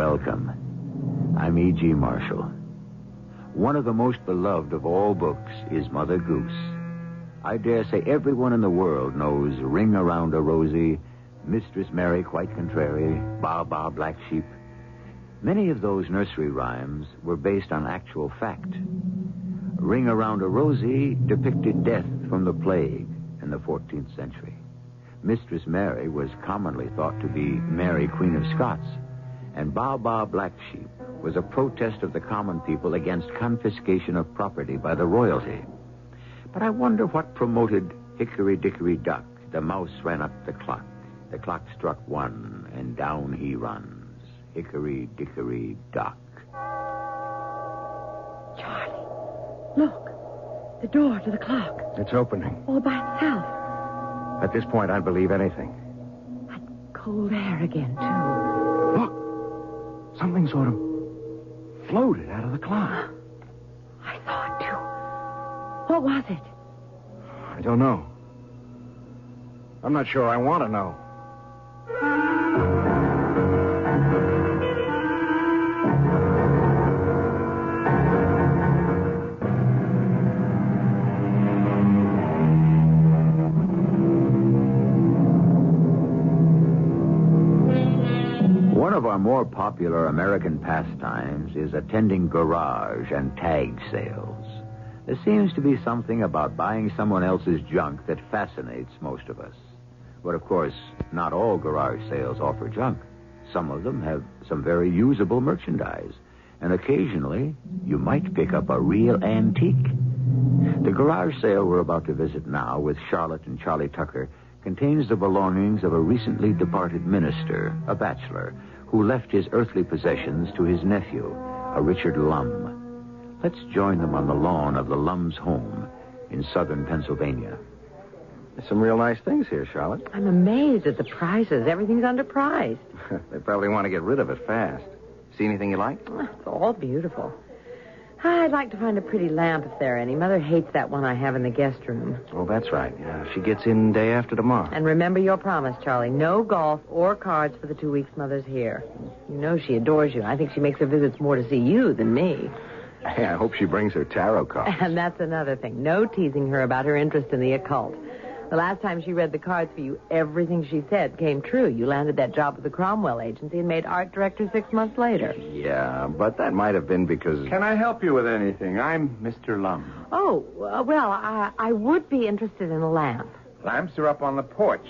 Welcome. I'm E.G. Marshall. One of the most beloved of all books is Mother Goose. I dare say everyone in the world knows Ring Around a Rosy, Mistress Mary Quite Contrary, Ba Ba Black Sheep. Many of those nursery rhymes were based on actual fact. Ring Around a Rosy depicted death from the plague in the 14th century. Mistress Mary was commonly thought to be Mary, Queen of Scots, and Ba Ba Black Sheep was a protest of the common people against confiscation of property by the royalty. But I wonder what promoted Hickory Dickory Dock. The mouse ran up the clock. The clock struck 1, and down he runs. Hickory Dickory Dock. Charlie, look. The door to the clock. It's opening. All by itself. At this point, I'd believe anything. That cold air again, too. Look. Something sort of floated out of the clock. I saw it, too. What was it? I don't know. I'm not sure I want to know. One of our more popular American pastimes is attending garage and tag sales. There seems to be something about buying someone else's junk that fascinates most of us. But, of course, not all garage sales offer junk. Some of them have some very usable merchandise. And occasionally, you might pick up a real antique. The garage sale we're about to visit now with Charlotte and Charlie Tucker contains the belongings of a recently departed minister, a bachelor, who left his earthly possessions to his nephew, a Richard Lum. Let's join them on the lawn of the Lum's home in southern Pennsylvania. There's some real nice things here, Charlotte. I'm amazed at the prices. Everything's underpriced. They probably want to get rid of it fast. See anything you like? It's all beautiful. I'd like to find a pretty lamp if there are any. Mother hates that one I have in the guest room. Oh, that's right. Yeah, she gets in day after tomorrow. And remember your promise, Charlie. No golf or cards for the 2 weeks Mother's here. You know she adores you. I think she makes her visits more to see you than me. Hey, I hope she brings her tarot cards. And that's another thing. No teasing her about her interest in the occult. The last time she read the cards for you, everything she said came true. You landed that job with the Cromwell Agency and made art director 6 months later. Yeah, but that might have been because... Can I help you with anything? I'm Mr. Lum. Oh, well, I would be interested in a lamp. Lamps are up on the porch.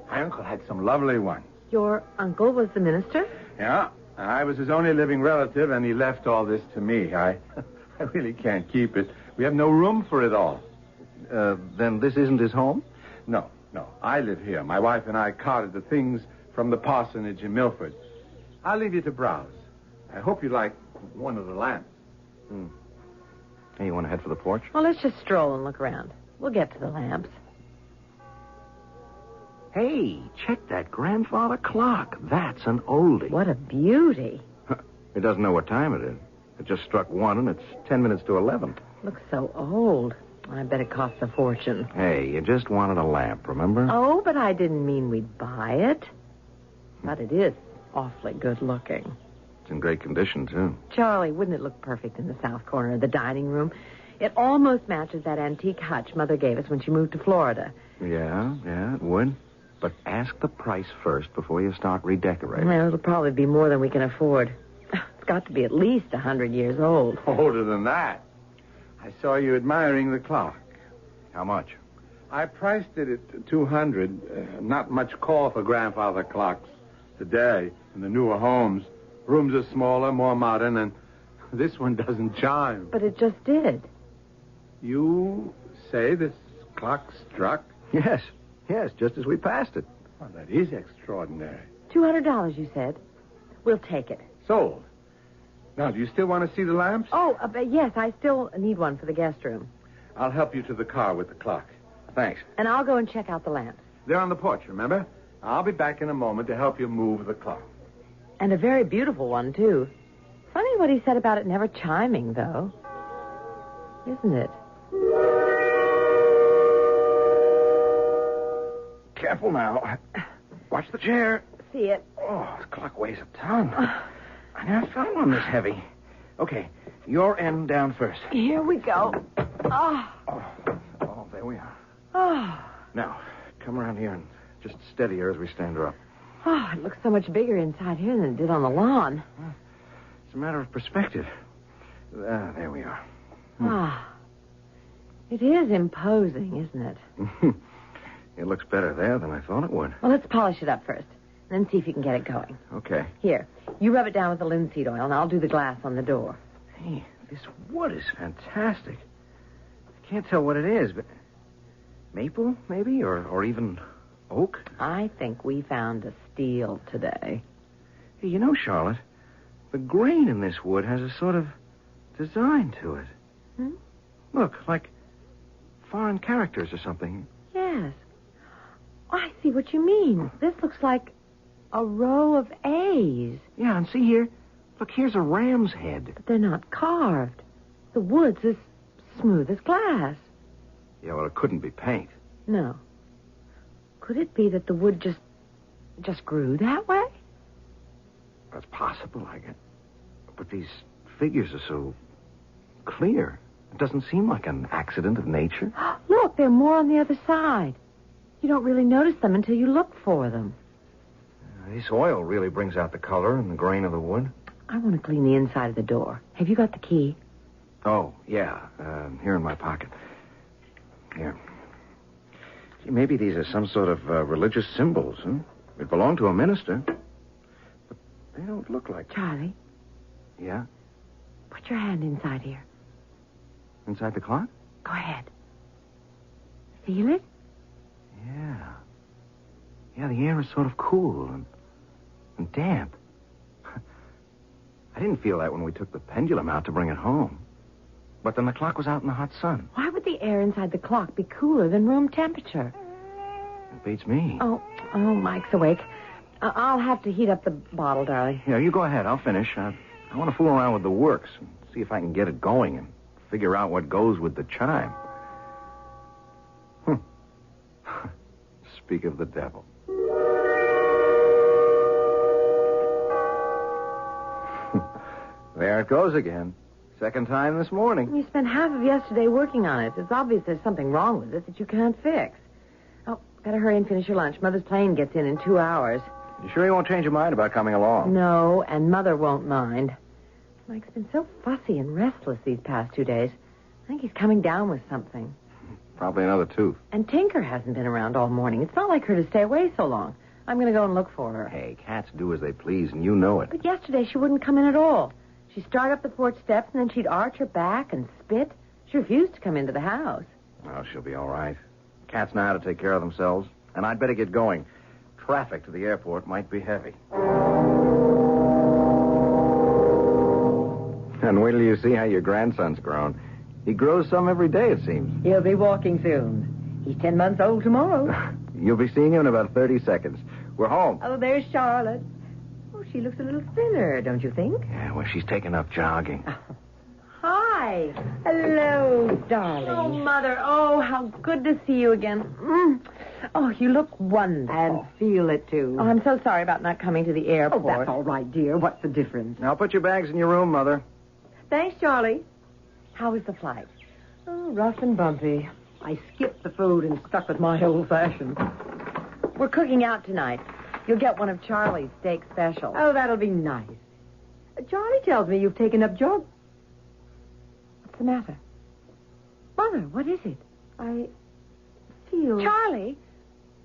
My uncle had some lovely ones. Your uncle was the minister? Yeah, I was his only living relative, and he left all this to me. I really can't keep it. We have no room for it all. Then this isn't his home? No. I live here. My wife and I carted the things from the parsonage in Milford. I'll leave you to browse. I hope you like one of the lamps. Hey, you want to head for the porch? Well, let's just stroll and look around. We'll get to the lamps. Hey, check that grandfather clock. That's an oldie. What a beauty. It doesn't know what time it is. It just struck 1, and it's 10 minutes to 11. Looks so old. I bet it costs a fortune. Hey, you just wanted a lamp, remember? Oh, but I didn't mean we'd buy it. But it is awfully good looking. It's in great condition, too. Charlie, wouldn't it look perfect in the south corner of the dining room? It almost matches that antique hutch Mother gave us when she moved to Florida. Yeah, it would. But ask the price first before you start redecorating. Well, it'll probably be more than we can afford. It's got to be at least 100 years old. Older than that. I saw you admiring the clock. How much? I priced it at $200. Not much call for grandfather clocks today in the newer homes. Rooms are smaller, more modern, and this one doesn't chime. But it just did. You say this clock struck? Yes, just as we passed it. Well, that is extraordinary. $200, you said. We'll take it. Sold. Now, do you still want to see the lamps? Oh, yes, I still need one for the guest room. I'll help you to the car with the clock. Thanks. And I'll go and check out the lamps. They're on the porch, remember? I'll be back in a moment to help you move the clock. And a very beautiful one, too. Funny what he said about it never chiming, though. Isn't it? Careful now. Watch the chair. See it. Oh, the clock weighs a ton. I never found one this heavy. Okay, your end down first. Here we go. Oh. Oh, there we are. Oh. Now, come around here and just steady her as we stand her up. Oh, it looks so much bigger inside here than it did on the lawn. It's a matter of perspective. There we are. Ah. It is imposing, isn't it? It looks better there than I thought it would. Well, let's polish it up first, and then see if you can get it going. Okay. Here, you rub it down with the linseed oil, and I'll do the glass on the door. Hey, this wood is fantastic. I can't tell what it is, but maple, maybe, or even oak? I think we found a steal today. Hey, you know, Charlotte, the grain in this wood has a sort of design to it. Hmm? Look, like foreign characters or something. Yes. Oh, I see what you mean. This looks like a row of A's. Yeah, and see here. Look, here's a ram's head. But they're not carved. The wood's as smooth as glass. Yeah, well, it couldn't be paint. No. Could it be that the wood just grew that way? That's possible, I guess. But these figures are so clear. It doesn't seem like an accident of nature. Look, there are more on the other side. You don't really notice them until you look for them. This oil really brings out the color and the grain of the wood. I want to clean the inside of the door. Have you got the key? Oh, yeah. Here in my pocket. Here. Gee, maybe these are some sort of religious symbols, huh? It belonged to a minister. But they don't look like... Charlie, Yeah? put your hand inside here. Inside the clock? Go ahead. Feel it? Yeah. Yeah, the air is sort of cool and damp. I didn't feel that when we took the pendulum out to bring it home. But then the clock was out in the hot sun. Why would the air inside the clock be cooler than room temperature? It beats me. Oh, Mike's awake. I'll have to heat up the bottle, darling. Yeah, you go ahead. I'll finish. I want to fool around with the works and see if I can get it going and figure out what goes with the chime. Speak of the devil. There it goes again. Second time this morning. You spent half of yesterday working on it. It's obvious there's something wrong with it that you can't fix. Oh, gotta hurry and finish your lunch. Mother's plane gets in 2 hours. You sure you won't change your mind about coming along? No, and Mother won't mind. Mike's been so fussy and restless these past 2 days. I think he's coming down with something. Probably another tooth. And Tinker hasn't been around all morning. It's not like her to stay away so long. I'm going to go and look for her. Hey, cats do as they please, and you know it. But yesterday she wouldn't come in at all. She'd start up the porch steps, and then she'd arch her back and spit. She refused to come into the house. Oh, she'll be all right. Cats know how to take care of themselves. And I'd better get going. Traffic to the airport might be heavy. And wait till you see how your grandson's grown. He grows some every day, it seems. He'll be walking soon. He's 10 months old tomorrow. You'll be seeing him in about 30 seconds. We're home. Oh, there's Charlotte. Oh, she looks a little thinner, don't you think? Yeah, well, she's taken up jogging. Hi. Hello, darling. Oh, Mother. Oh, how good to see you again. Oh, you look wonderful. And feel it, too. Oh, I'm so sorry about not coming to the Oh, airport. that's all right, dear. What's the difference? Now, put your bags in your room, Mother. Thanks, Charlie. How was the flight? Oh, rough and bumpy. I skipped the food and stuck with my old-fashioned. We're cooking out tonight. You'll get one of Charlie's steak specials. Oh, that'll be nice. Charlie tells me you've taken up jog... What's the matter? Mother, what is it? I feel... Charlie?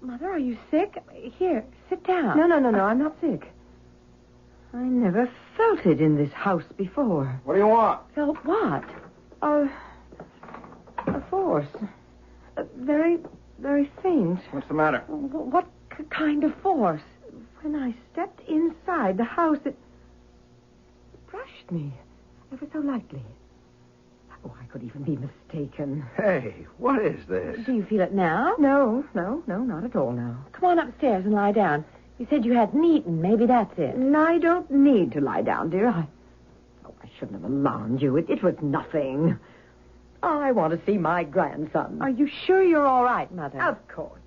Mother, are you sick? Here, sit down. No, I'm not sick. I never felt it in this house before. What do you want? Felt what? A force. Very, very faint. What's the matter? What kind of force? When I stepped inside the house, it brushed me ever so lightly. Oh, I could even be mistaken. Hey, what is this? Do you feel it now? No, not at all now. Come on upstairs and lie down. You said you hadn't eaten. Maybe that's it. I don't need to lie down, dear. I shouldn't have alarmed you. It was nothing. I want to see my grandson. Are you sure you're all right, Mother? Of course.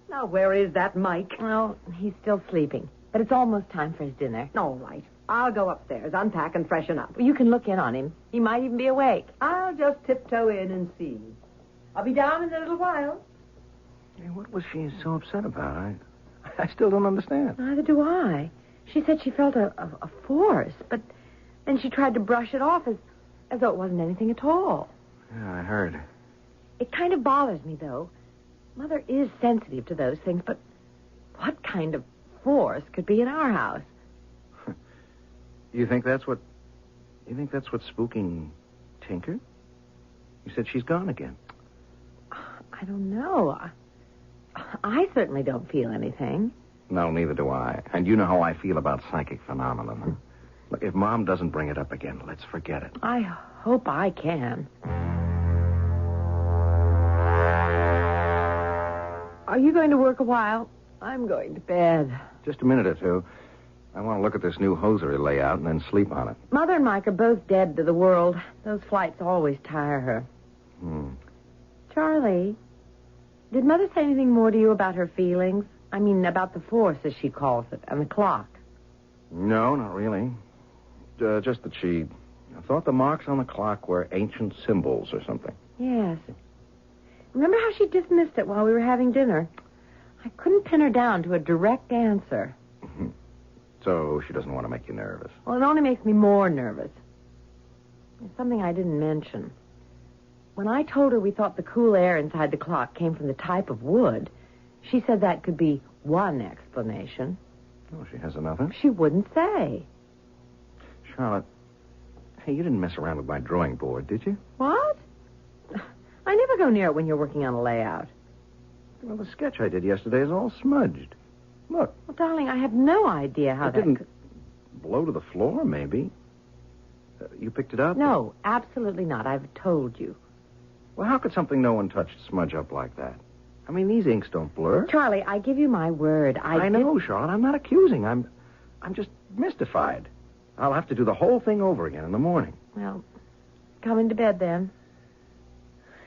Now, where is that Mike? Well, he's still sleeping. But it's almost time for his dinner. All right. I'll go upstairs, unpack and freshen up. You can look in on him. He might even be awake. I'll just tiptoe in and see. I'll be down in a little while. Hey, what was she so upset about? I still don't understand. Neither do I. She said she felt a force, but then she tried to brush it off as though it wasn't anything at all. Yeah, I heard. It kind of bothers me, though. Mother is sensitive to those things, but what kind of force could be in our house? You think that's what's spooking Tinker? You said she's gone again. I don't know. I certainly don't feel anything. No, neither do I. And you know how I feel about psychic phenomena. Look, if Mom doesn't bring it up again, let's forget it. I hope I can. Are you going to work a while? I'm going to bed. Just a minute or two. I want to look at this new hosiery layout and then sleep on it. Mother and Mike are both dead to the world. Those flights always tire her. Charlie, did Mother say anything more to you about her feelings? I mean, about the force, as she calls it, and the clock. No, not really. Just that she thought the marks on the clock were ancient symbols or something. Yes. Remember how she dismissed it while we were having dinner? I couldn't pin her down to a direct answer. So she doesn't want to make you nervous. Well, it only makes me more nervous. There's something I didn't mention. When I told her we thought the cool air inside the clock came from the type of wood, she said that could be one explanation. Oh, she has another? She wouldn't say. Charlotte, hey, you didn't mess around with my drawing board, did you? What? I never go near it when you're working on a layout. Well, the sketch I did yesterday is all smudged. Look. Well, darling, I have no idea how It that didn't could... blow to the floor, maybe. You picked it up? No, absolutely not. I've told you. Well, how could something no one touched smudge up like that? I mean, these inks don't blur. Charlie, I give you my word. I know, Charlotte. I'm not accusing. I'm just mystified. I'll have to do the whole thing over again in the morning. Well, come into bed then.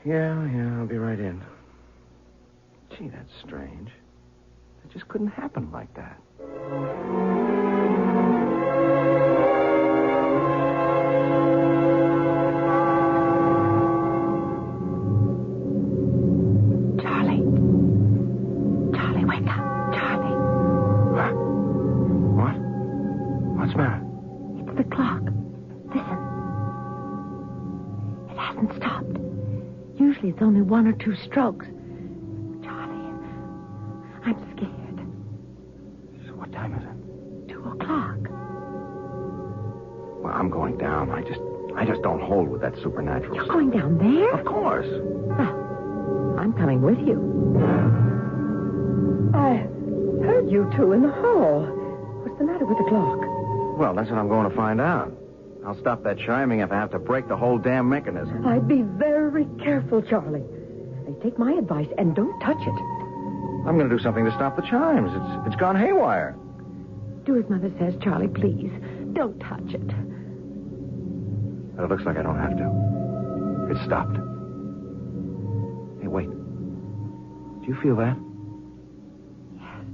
Yeah, I'll be right in. Gee, that's strange. It just couldn't happen like that. Charlie, wake up. Charlie. What? What's the matter? It's the clock. Listen. It hasn't stopped. Usually it's only 1 or 2 strokes. Charlie, I'm scared. So what time is it? 2 o'clock. Well, I'm going down. I just don't hold with that supernatural You're stuff. going down there? Of course. Well, I'm coming with you. I heard you two in the hall. What's the matter with the clock? Well, that's what I'm going to find out. I'll stop that chiming if I have to break the whole damn mechanism. I'd be very careful, Charlie. Now, take my advice and don't touch it. I'm going to do something to stop the chimes. It's gone haywire. Do as Mother says, Charlie, please. Don't touch it. But it looks like I don't have to. It stopped. Hey, wait. Do you feel that? Yes.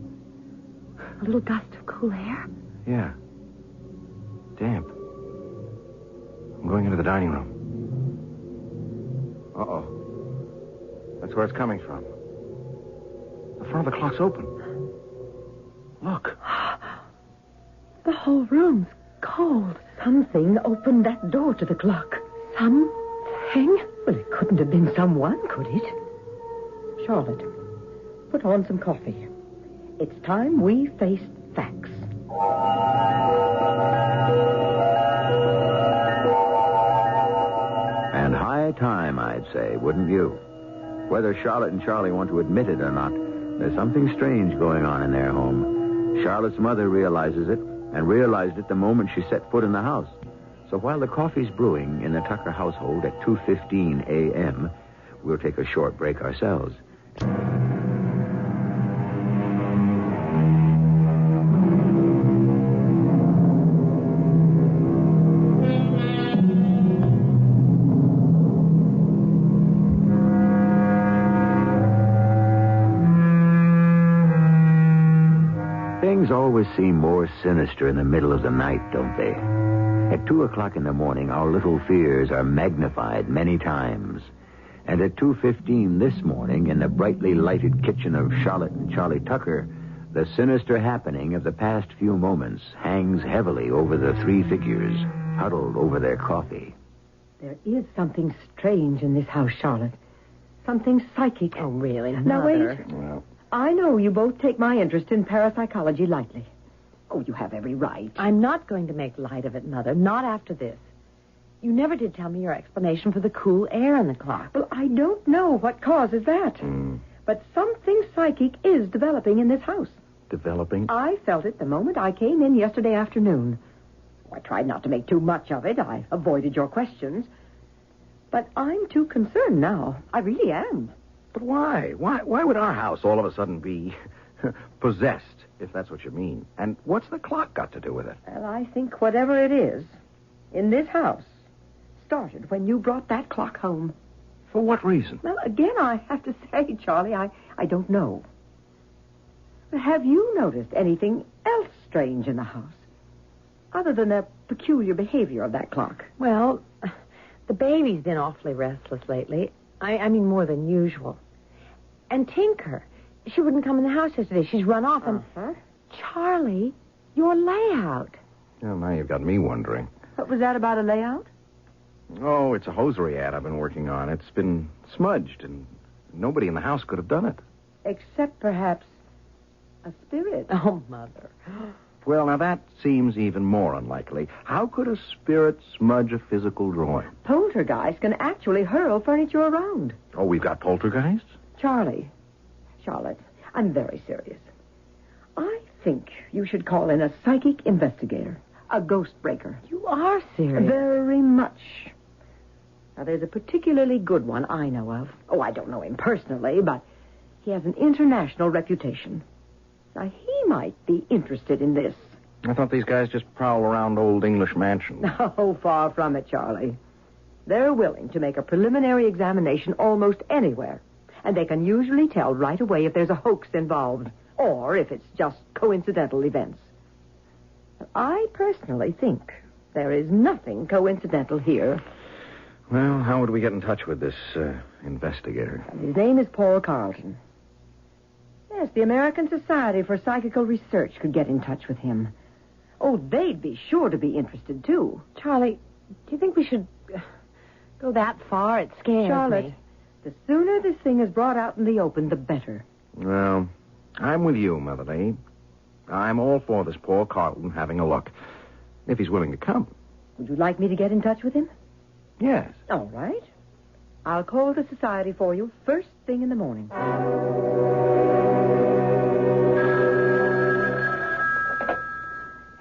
A little gust of cool air? Yeah. Damp. I'm going into the dining room. Uh-oh. That's where it's coming from. The front of the clock's open. Look. The whole room's cold. Something opened that door to the clock. Something? Well, it couldn't have been someone, could it? Charlotte, put on some coffee. It's time we faced facts. And high time, I'd say, wouldn't you? Whether Charlotte and Charlie want to admit it or not, there's something strange going on in their home. Charlotte's mother realizes it, and realized it the moment she set foot in the house. So while the coffee's brewing in the Tucker household at 2:15 a.m., we'll take a short break ourselves. Things always seem more sinister in the middle of the night, don't they? At 2 o'clock in the morning, our little fears are magnified many times. And at 2:15 this morning, in the brightly lighted kitchen of Charlotte and Charlie Tucker, the sinister happening of the past few moments hangs heavily over the three figures, huddled over their coffee. There is something strange in this house, Charlotte. Something psychic. Oh, really, Now, Mother? wait. Well, I know you both take my interest in parapsychology lightly. Oh, you have every right. I'm not going to make light of it, Mother. Not after this. You never did tell me your explanation for the cool air in the clock. Well, I don't know what causes that. But something psychic is developing in this house. developing? I felt it the moment I came in yesterday afternoon. I tried not to make too much of it. I avoided your questions. But I'm too concerned now. I really am. But why? Why would our house all of a sudden be possessed, if that's what you mean? And what's the clock got to do with it? Well, I think whatever it is in this house started when you brought that clock home. For what reason? Well, again, I have to say, Charlie, I don't know. But have you noticed anything else strange in the house? Other than the peculiar behavior of that clock? Well, the baby's been awfully restless lately. I mean, more than usual. And Tinker, she wouldn't come in the house yesterday. She's run off. And Charlie, your layout. Well, now you've got me wondering. What was that about a layout? Oh, it's a hosiery ad I've been working on. It's been smudged, and nobody in the house could have done it. Except perhaps a spirit. Oh, Mother. Well, now that seems even more unlikely. How could a spirit smudge a physical drawing? Poltergeist can actually hurl furniture around. Oh, we've got poltergeists? Charlie, Charlotte, I'm very serious. I think you should call in a psychic investigator, a ghost breaker. You are serious. Very much. Now, there's a particularly good one I know of. Oh, I don't know him personally, but he has an international reputation. Now, he might be interested in this. I thought these guys just prowl around old English mansions. No, far from it, Charlie. They're willing to make a preliminary examination almost anywhere, and they can usually tell right away if there's a hoax involved, or if it's just coincidental events. I personally think there is nothing coincidental here. Well, how would we get in touch with this investigator? His name is Paul Carlton. Yes, the American Society for Psychical Research could get in touch with him. Oh, they'd be sure to be interested, too. Charlie, do you think we should go that far? It scares Charlotte, me. the sooner this thing is brought out in the open, the better. Well, I'm with you, Motherly. I'm all for this Paul Carlton having a look, if he's willing to come. Would you like me to get in touch with him? Yes. All right. I'll call the society for you first thing in the morning.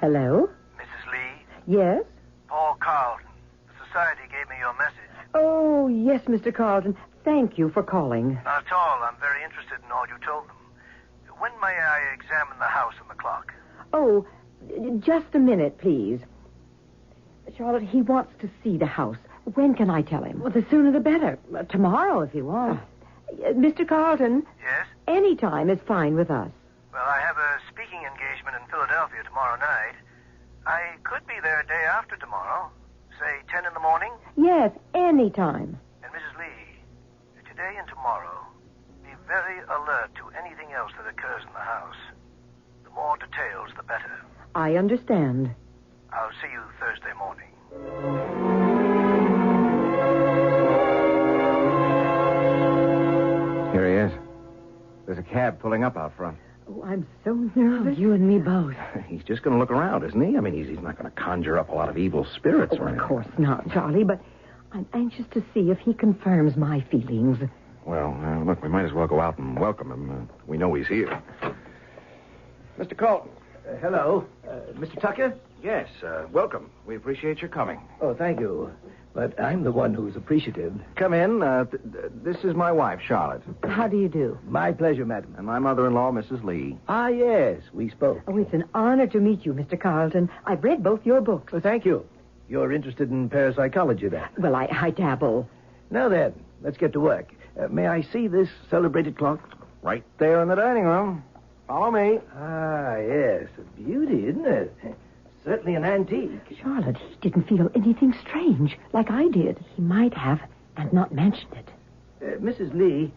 Hello? Mrs. Lee, Yes? Paul Carlton. The society gave me your message. Oh, yes, Mr. Carlton. Thank you for calling. Not at all. I'm very interested in all you told them. When may I examine the house and the clock? Oh, just a minute, please. Charlotte, he wants to see the house. When can I tell him? Well, the sooner the better. Tomorrow, if you want. Mr. Carlton, Yes? any time is fine with us. Well, I have a speaking engagement in Philadelphia tomorrow night. I could be there a day after tomorrow, say 10 in the morning. Yes, any time. And Mrs. Lee, today and tomorrow, be very alert to anything else that occurs in the house. The more details, the better. I understand. I'll see you Thursday morning. Here he is. There's a cab pulling up out front. Oh, I'm so Oh, nervous. you and me both. He's just going to look around, isn't he? I mean, he's not going to conjure up a lot of evil spirits Oh, or of anything. course not, Charlie, but I'm anxious to see if he confirms my feelings. Well, look, we might as well go out and welcome him. We know he's here. Mr. Carlton. Hello. Mr. Tucker? Yes, welcome. We appreciate your coming. Oh, thank you. But I'm the one who's appreciative. Come in. This is my wife, Charlotte. How do you do? My pleasure, madam. And my mother-in-law, Mrs. Lee. Ah, yes, we spoke. Oh, it's an honor to meet you, Mr. Carlton. I've read both your books. Well, thank you. You're interested in parapsychology, then? Well, I dabble. Now then, let's get to work. May I see this celebrated clock? Right there in the dining room. Follow me. Ah, yes. A beauty, isn't it? Certainly an antique. Charlotte, he didn't feel anything strange, like I did. He might have, and not mentioned it. Mrs. Lee,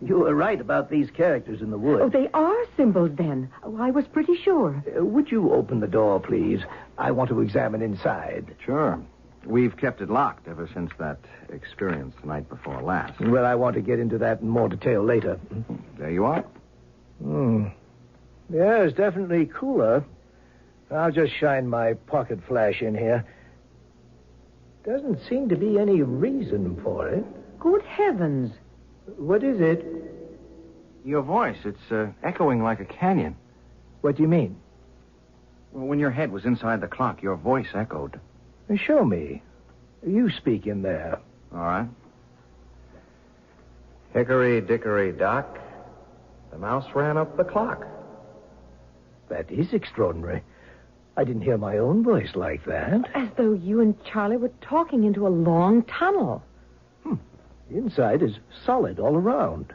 you were right about these characters in the wood. Oh, they are symbols, then. Oh, I was pretty sure. Would you open the door, please? I want to examine inside. Sure. We've kept it locked ever since that experience the night before last. Well, I want to get into that in more detail later. There you are. Yeah, it's definitely cooler. I'll just shine my pocket flash in here. Doesn't seem to be any reason for it. Good heavens. What is it? Your voice, it's echoing like a canyon. What do you mean? Well, when your head was inside the clock, your voice echoed. Show me. You speak in there. All right. Hickory Dickory Dock. The mouse ran up the clock. That is extraordinary. I didn't hear my own voice like that. As though you and Charlie were talking into a long tunnel. The inside is solid all around.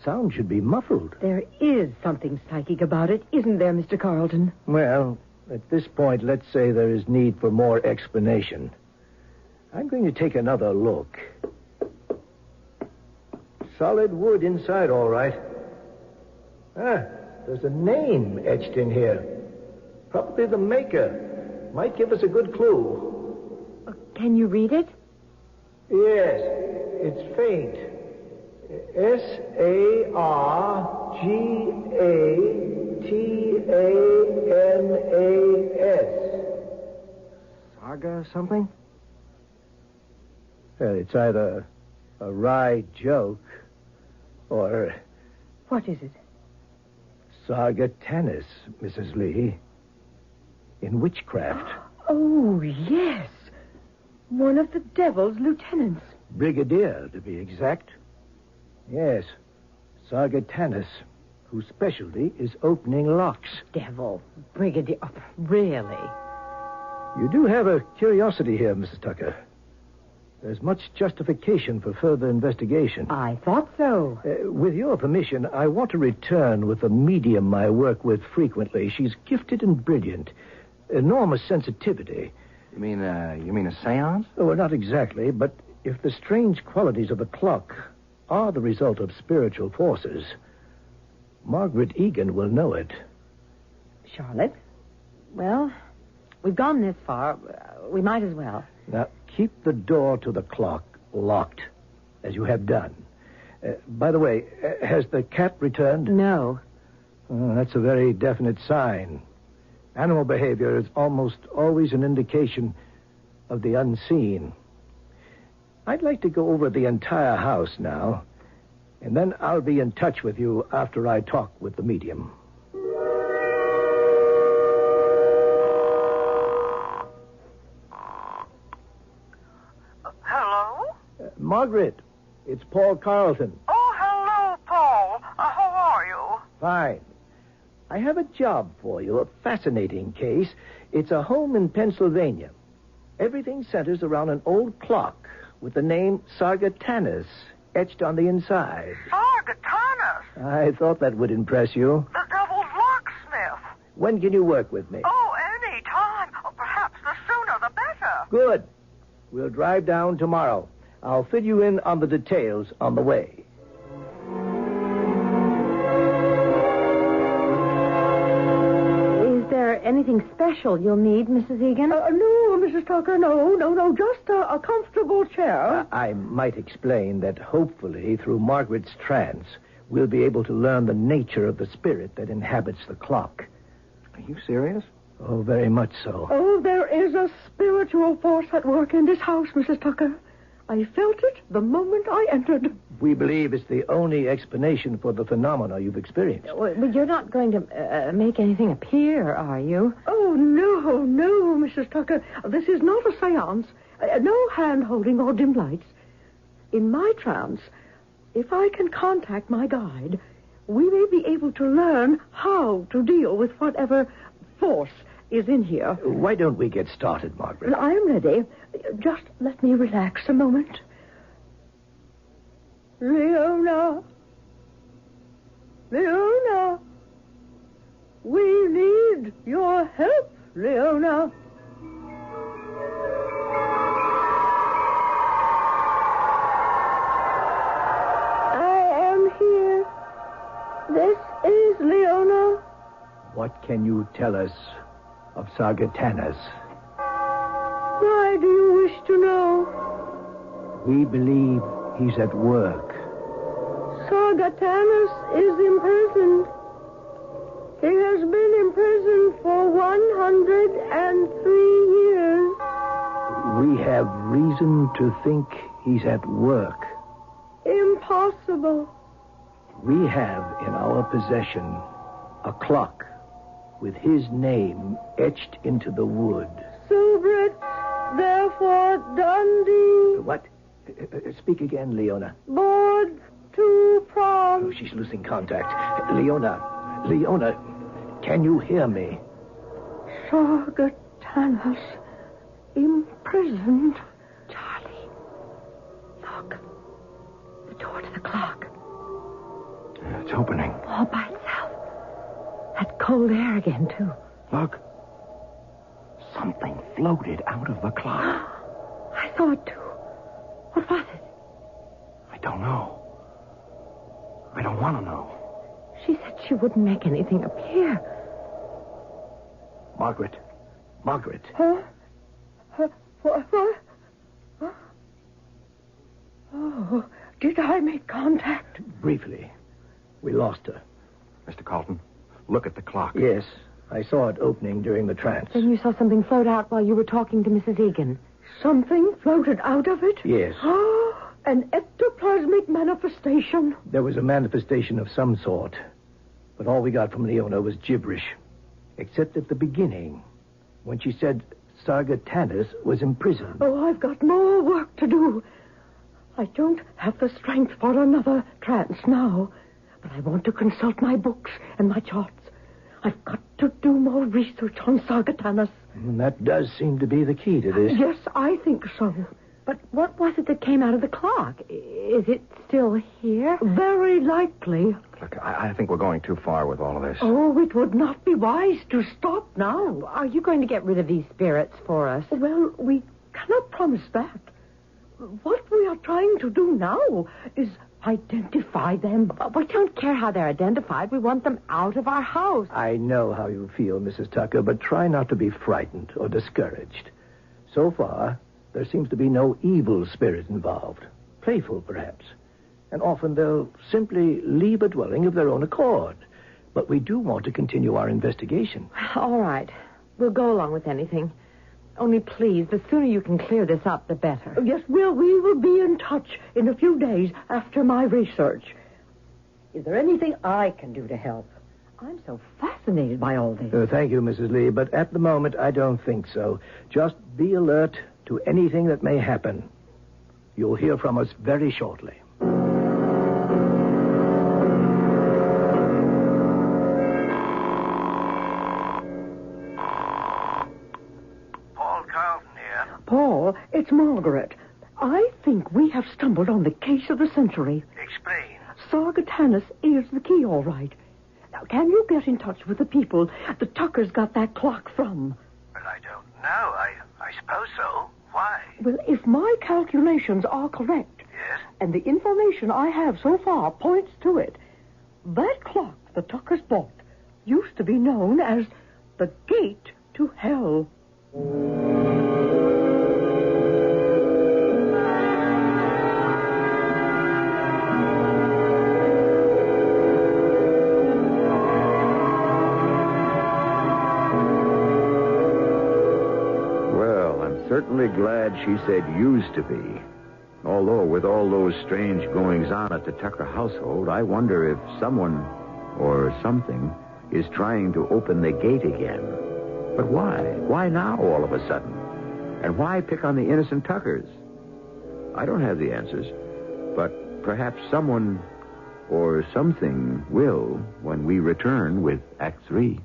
Sound should be muffled. There is something psychic about it, isn't there, Mr. Carlton? Well, at this point, let's say there is need for more explanation. I'm going to take another look. Solid wood inside, all right. There's a name etched in here. Probably the maker. Might give us a good clue. Can you read it? Yes, it's faint. Sargatanas. Saga something? It's either a wry joke or What is it? Sargatanas, Mrs. Lee. In witchcraft. Oh, yes. One of the devil's lieutenants. Brigadier, to be exact. Yes, Sargatanas, whose specialty is opening locks. Devil. Brigadier. Oh, really? You do have a curiosity here, Mrs. Tucker. There's much justification for further investigation. I thought so. With your permission, I want to return with a medium I work with frequently. She's gifted and brilliant. Enormous sensitivity. You mean a seance? Oh, well, not exactly, but if the strange qualities of the clock are the result of spiritual forces, Margaret Egan will know it. Charlotte? Well, we've gone this far. We might as well. Now, keep the door to the clock locked, as you have done. By the way, has the cat returned? No. Oh, that's a very definite sign. Animal behavior is almost always an indication of the unseen. I'd like to go over the entire house now, and then I'll be in touch with you after I talk with the medium. Hello? Margaret, it's Paul Carlton. Oh, hello, Paul. How are you? Fine. I have a job for you, a fascinating case. It's a home in Pennsylvania. Everything centers around an old clock with the name Sargatanas etched on the inside. Sargatanas? I thought that would impress you. The devil's locksmith. When can you work with me? Oh, any time. Perhaps the sooner the better. Good. We'll drive down tomorrow. I'll fill you in on the details on the way. Anything special you'll need, Mrs. Egan? No, Mrs. Tucker, no. Just a comfortable chair. I might explain that hopefully, through Margaret's trance, we'll be able to learn the nature of the spirit that inhabits the clock. Are you serious? Oh, very much so. Oh, there is a spiritual force at work in this house, Mrs. Tucker. I felt it the moment I entered. We believe it's the only explanation for the phenomena you've experienced. But you're not going to make anything appear, are you? Oh, no, Mrs. Tucker. This is not a seance. No hand-holding or dim lights. In my trance, if I can contact my guide, we may be able to learn how to deal with whatever force is in here. Why don't we get started, Margaret? I am ready. Just let me relax a moment. Leona. your help, Leona. I am here. This is Leona. What can you tell us of Sargatanus? Why do you wish to know? We believe he's at work. Sargatanus is imprisoned. He has been imprisoned for 103 years. We have reason to think he's at work. Impossible. We have in our possession a clock with his name etched into the wood. Subrit, therefore Dundee. What? Speak again, Leona. Board to prom. Oh, she's losing contact. Leona, can you hear me? Sargatanus imprisoned. Charlie, look. The door to the clock. It's opening. All by itself. That cold air again, too. Look. Something floated out of the clock. I saw it, too. What was it? I don't know. I don't want to know. She said she wouldn't make anything appear. Margaret. Huh? What? Oh, did I make contact? Briefly. We lost her. Mr. Carlton, look at the clock. Yes, I saw it opening during the trance. Then you saw something float out while you were talking to Mrs. Egan. Something floated out of it? Yes. An ectoplasmic manifestation. There was a manifestation of some sort, but all we got from Leona was gibberish, except at the beginning, when she said Sargatanus was imprisoned. Oh, I've got more work to do. I don't have the strength for another trance now, but I want to consult my books and my charts. I've got to do more research on Sargatanus. And that does seem to be the key to this. Yes, I think so. But what was it that came out of the clock? Is it still here? Very likely. Look, I think we're going too far with all of this. Oh, it would not be wise to stop now. Are you going to get rid of these spirits for us? Well, we cannot promise that. What we are trying to do now is identify them. But we don't care how they're identified. We want them out of our house. I know how you feel, Mrs. Tucker, but try not to be frightened or discouraged. So far, there seems to be no evil spirit involved. Playful, perhaps. And often they'll simply leave a dwelling of their own accord. But we do want to continue our investigation. All right. We'll go along with anything. Only please, the sooner you can clear this up, the better. Yes, we will be in touch in a few days after my research. Is there anything I can do to help? I'm so fascinated by all this. Thank you, Mrs. Lee, but at the moment, I don't think so. Just be alert to anything that may happen. You'll hear from us very shortly. Paul, it's Margaret. I think we have stumbled on the case of the century. Explain. Sargatanus is the key, all right. Now, can you get in touch with the people the Tuckers got that clock from? Well, I don't know. I suppose so. Why? Well, if my calculations are correct, Yes? and the information I have so far points to it, that clock the Tuckers bought used to be known as the Gate to Hell. Certainly glad she said used to be. Although, with all those strange goings-on at the Tucker household, I wonder if someone or something is trying to open the gate again. But why? Why now, all of a sudden? And why pick on the innocent Tuckers? I don't have the answers, but perhaps someone or something will when we return with Act 3.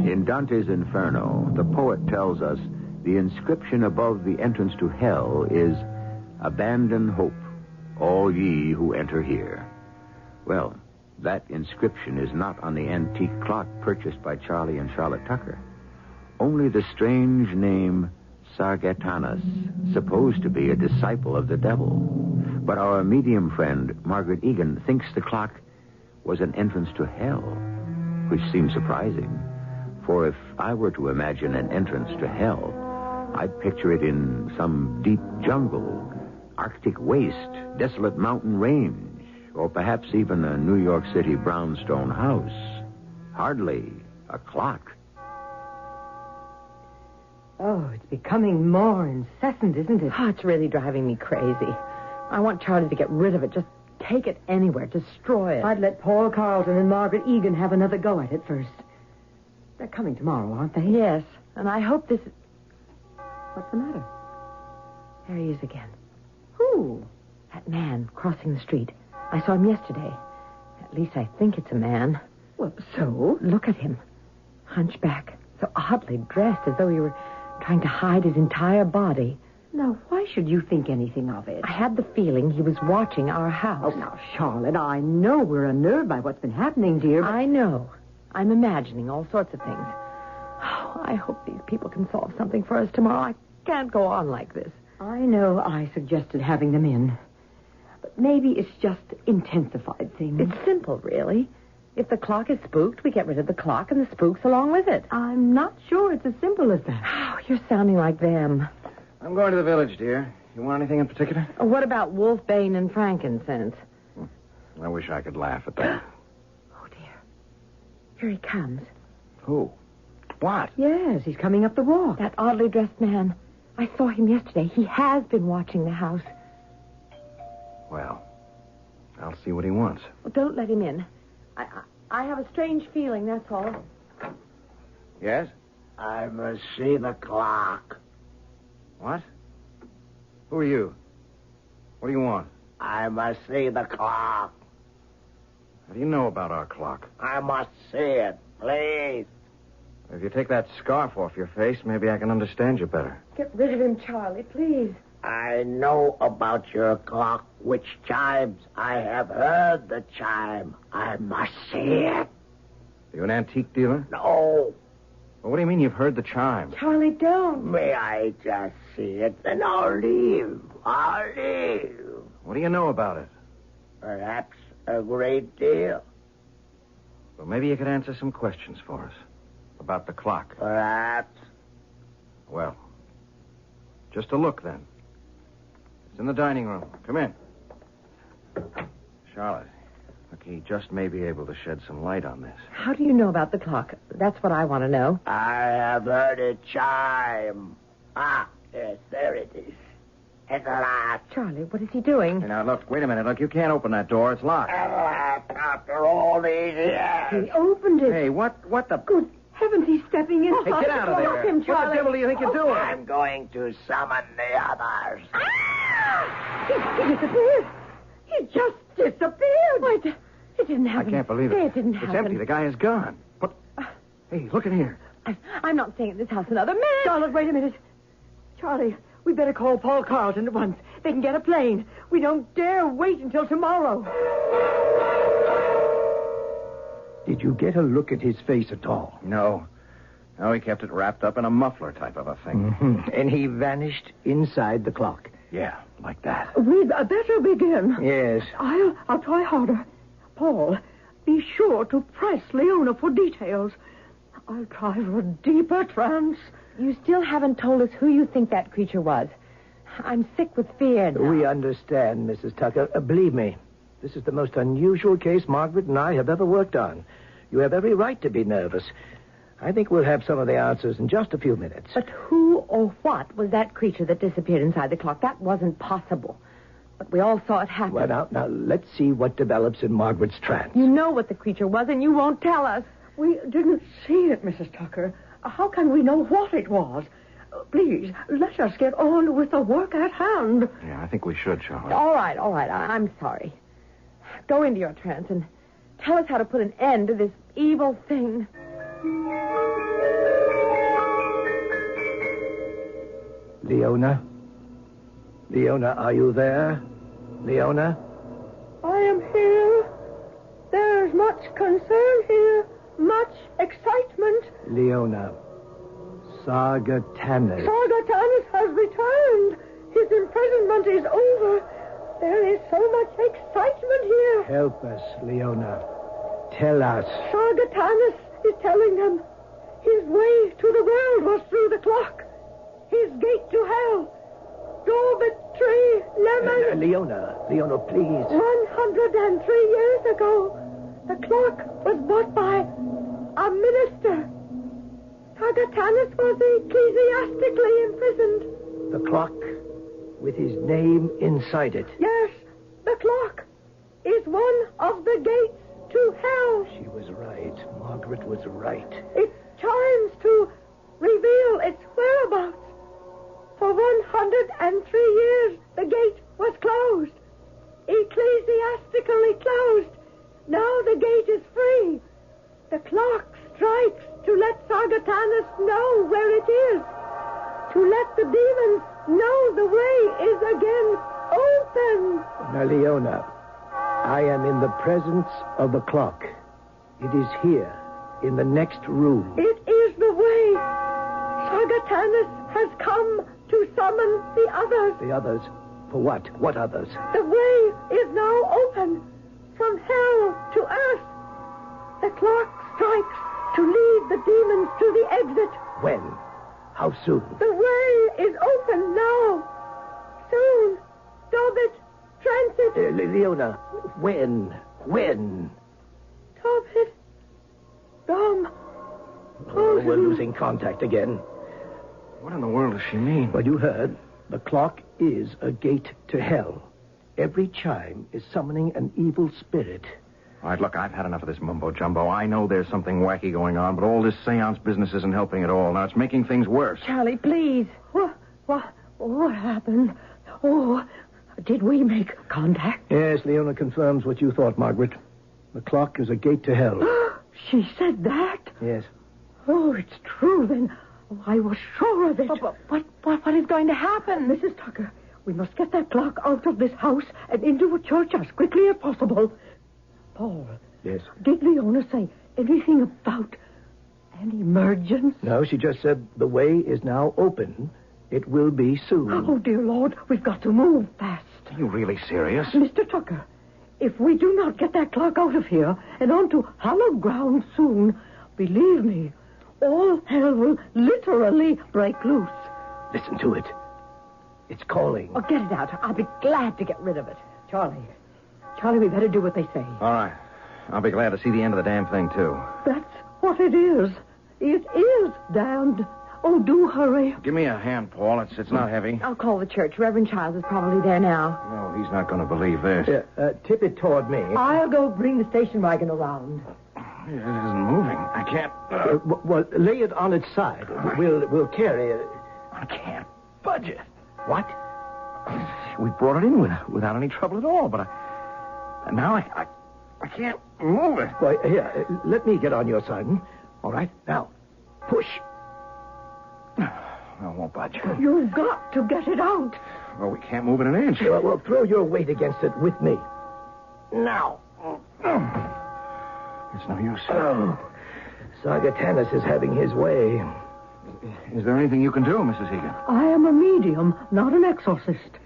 In Dante's Inferno, the poet tells us the inscription above the entrance to hell is, Abandon hope, all ye who enter here. Well, that inscription is not on the antique clock purchased by Charlie and Charlotte Tucker. Only the strange name Sargatanas, supposed to be a disciple of the devil. But our medium friend, Margaret Egan, thinks the clock was an entrance to hell, which seems surprising. For if I were to imagine an entrance to hell, I'd picture it in some deep jungle, Arctic waste, desolate mountain range, or perhaps even a New York City brownstone house. Hardly a clock. Oh, it's becoming more incessant, isn't it? Oh, it's really driving me crazy. I want Charlie to get rid of it. Just take it anywhere. Destroy it. I'd let Paul Carlton and Margaret Egan have another go at it first. They're coming tomorrow, aren't they? Yes, and I hope this... What's the matter? There he is again. Who? That man crossing the street. I saw him yesterday. At least I think it's a man. Well, so? Look at him. Hunchback. So oddly dressed, as though he were trying to hide his entire body. Now, why should you think anything of it? I had the feeling he was watching our house. Oh, now, Charlotte, I know we're unnerved by what's been happening, dear. But... I know. I'm imagining all sorts of things. Oh, I hope these people can solve something for us tomorrow. I can't go on like this. I know I suggested having them in. But maybe it's just intensified things. It's simple, really. If the clock is spooked, we get rid of the clock and the spooks along with it. I'm not sure it's as simple as that. Oh, you're sounding like them. I'm going to the village, dear. You want anything in particular? What about wolfbane and frankincense? I wish I could laugh at that. Oh, dear. Here he comes. Who? What? Yes, he's coming up the walk. That oddly dressed man. I saw him yesterday. He has been watching the house. Well, I'll see what he wants. Well, don't let him in. I have a strange feeling, that's all. Yes? I must see the clock. What? Who are you? What do you want? I must see the clock. How do you know about our clock? I must see it, please. If you take that scarf off your face, maybe I can understand you better. Get rid of him, Charlie, please. I know about your clock, which chimes. I have heard the chime. I must see it. You an antique dealer? No. Well, what do you mean you've heard the chime? Charlie, don't. May I just see it, then I'll leave. I'll leave. What do you know about it? Perhaps a great deal. Well, maybe you could answer some questions for us. About the clock. Perhaps. Well, just a look, then. It's in the dining room. Come in. Charlotte, look, he just may be able to shed some light on this. How do you know about the clock? That's what I want to know. I have heard it chime. Ah, yes, there it is. It's locked. Charlie, what is he doing? Hey, now, look, wait a minute. Look, you can't open that door. It's locked. Locked after all these years. He opened it. Hey, what the... Good heavens, he's stepping in. Hey, get out of there. Lock him, What the Charlie. devil do you think you're doing? I'm going to summon the others. He disappeared. He just disappeared. Wait, it didn't I happen. can't believe Say it. it didn't happen. It's empty. The guy is gone. But, hey, look in here. I'm not staying at this house another minute. Charlotte, wait a minute. Charlie, we better call Paul Carlton at once. They can get a plane. We don't dare wait until tomorrow. Did you get a look at his face at all? No. No, he kept it wrapped up in a muffler type of a thing. Mm-hmm. And he vanished inside the clock. Yeah, like that. We'd better begin. Yes. I'll try harder. Paul, be sure to press Leona for details. I'll try for a deeper trance. You still haven't told us who you think that creature was. I'm sick with fear now. We understand, Mrs. Tucker. Believe me, this is the most unusual case Margaret and I have ever worked on. You have every right to be nervous. I think we'll have some of the answers in just a few minutes. But who or what was that creature that disappeared inside the clock? That wasn't possible. But we all saw it happen. Well, now, let's see what develops in Margaret's trance. You know what the creature was, and you won't tell us. We didn't see it, Mrs. Tucker. How can we know what it was? Please, let us get on with the work at hand. Yeah, I think we should, Charlotte. All right. I'm sorry. Go into your trance and tell us how to put an end to this evil thing. Leona, Leona, are you there? Leona? I am here. There's much concern here. Much excitement. Leona. Sargatanas. Sargatanas has returned. His imprisonment is over. There is so much excitement here. Help us, Leona. Tell us. Sargatanas is telling them his way to the world was through the clock. His gate to hell. Dormitory Lemon. Leona, please. 103 years ago, the clock was bought by a minister. Sargatanas was ecclesiastically imprisoned. The clock with his name inside it. Yes, the clock is one of the gates to hell. She was right. Margaret was right. It chimes to reveal its whereabouts. For 103 years, the gate was closed. Ecclesiastically closed. Now the gate is free. The clock strikes to let Sargatanas know where it is. To let the demons know the way is again open. Now, Leona, I am in the presence of the clock. It is here, in the next room. It is the way. Sargatanas has come to summon the others. The others? For what? What others? The way is now open from hell to earth. The clock strikes to lead the demons to the exit. When? How soon? The way is open now. Soon. Tobit, transit. Leona, when? Tobit. Dom. Oh, we're losing contact again. What in the world does she mean? Well, you heard. The clock is a gate to hell. Every chime is summoning an evil spirit. All right, look, I've had enough of this mumbo-jumbo. I know there's something wacky going on, but all this seance business isn't helping at all. Now, it's making things worse. Charlie, please. What happened? Oh, did we make contact? Yes, Leona confirms what you thought, Margaret. The clock is a gate to hell. She said that? Yes. Oh, it's true, then. Oh, I was sure of it. But what is going to happen? Mrs. Tucker, we must get that clock out of this house and into a church as quickly as possible. Paul. Yes? Did Leona say anything about an emergence? No, she just said the way is now open. It will be soon. Oh, dear Lord, we've got to move fast. Are you really serious? Mr. Tucker, if we do not get that clock out of here and onto hallowed ground soon, believe me, all hell will literally break loose. Listen to it. It's calling. Oh, get it out. I'll be glad to get rid of it. Charlie, we better do what they say. All right. I'll be glad to see the end of the damn thing, too. That's what it is. It is damned. Oh, do hurry. Give me a hand, Paul. It's not heavy. I'll call the church. Reverend Childs is probably there now. No, he's not going to believe this. Tip it toward me. I'll go bring the station wagon around. It isn't moving. I can't... Well, lay it on its side. We'll carry it. I can't budge it. What? We brought it in without any trouble at all, but now I can't move it. Why, here, let me get on your side. All right? Now, push. No, it won't budge. You've got to get it out. Well, we can't move it an inch. Well, throw your weight against it with me. Now. It's no use. Oh, Sargatanas is having his way. Is there anything you can do, Mrs. Egan? I am a medium, not an exorcist.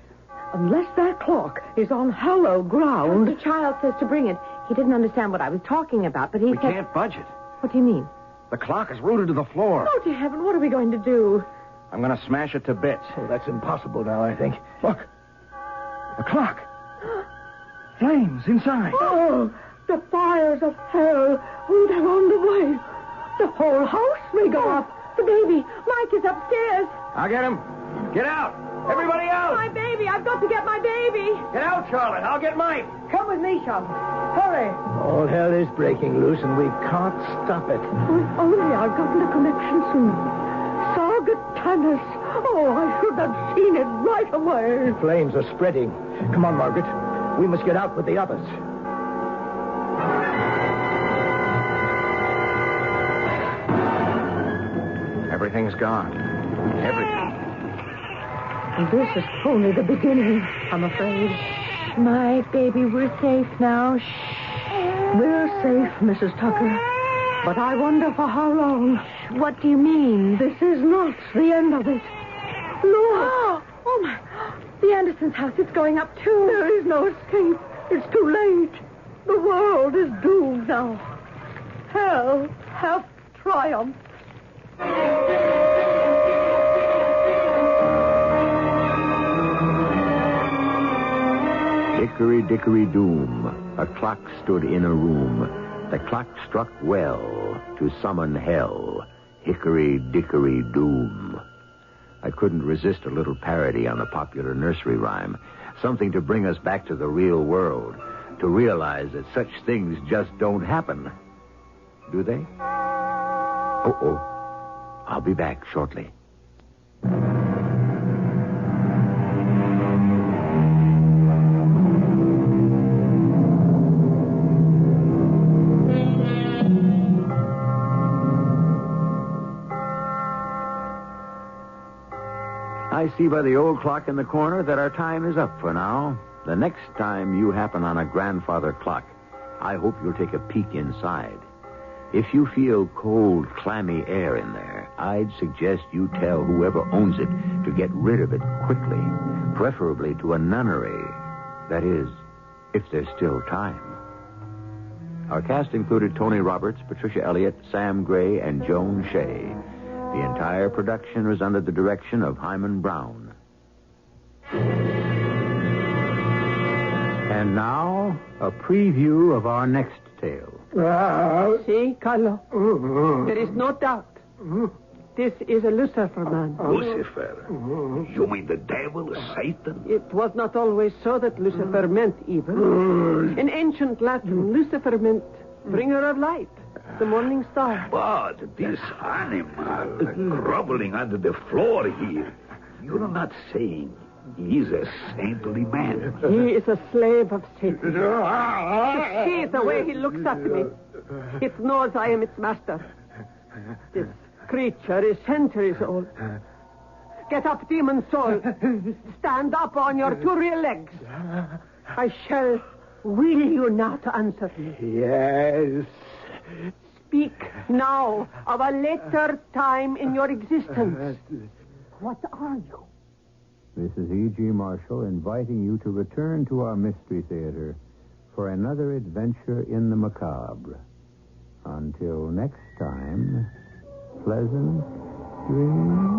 Unless that clock is on hallowed ground... The child says to bring it. He didn't understand what I was talking about, but he We said... can't budge it. What do you mean? The clock is rooted to the floor. Oh, dear heaven, what are we going to do? I'm going to smash it to bits. Oh, that's impossible now, I think. Look. The clock. Flames inside. Oh, the fires of hell. Oh, they're on the way. The whole house may go up. The baby. Mike is upstairs. I'll get him. Get out. Everybody out. My baby. I've got to get my baby. Get out, Charlotte. I'll get Mike. Come with me, Charlotte. Hurry. All hell is breaking loose, and we can't stop it. Oh, if only I'd gotten a connection soon. Sargatanas. Oh, I should have seen it right away. Flames are spreading. Come on, Margaret. We must get out with the others. Everything's gone. Everything. This is only the beginning, I'm afraid. My baby, we're safe now. Shh. We're safe, Mrs. Tucker. But I wonder for how long. What do you mean? This is not the end of it. Look! Oh, my. The Andersons' house is going up, too. There is no escape. It's too late. The world is doomed now. Hell hath triumphed. Hickory Dickory Doom. A clock stood in a room. The clock struck well to summon hell. Hickory Dickory Doom. I couldn't resist a little parody on the popular nursery rhyme. Something to bring us back to the real world. To realize that such things just don't happen. Do they? Uh-oh. I'll be back shortly. I see by the old clock in the corner that our time is up for now. The next time you happen on a grandfather clock, I hope you'll take a peek inside. If you feel cold, clammy air in there, I'd suggest you tell whoever owns it to get rid of it quickly, preferably to a nunnery. That is, if there's still time. Our cast included Tony Roberts, Patricia Elliott, Sam Gray, and Joan Shea. The entire production was under the direction of Hyman Brown. And now, a preview of our next tale. See, Carlo? There is no doubt. This is a Lucifer man. Lucifer? You mean the devil, Satan? It was not always so that Lucifer meant evil. In ancient Latin, Lucifer meant bringer of light, the morning star. But this animal groveling under the floor here, you're not saying he's a saintly man. He is a slave of Satan. See the way he looks at me. It knows I am its master. This creature is centuries old. Get up, demon soul. Stand up on your two real legs. I shall will you not answer me? Yes. Speak now of a later time in your existence. What are you? This is E.G. Marshall inviting you to return to our Mystery Theater for another adventure in the macabre. Until next time, pleasant dreams.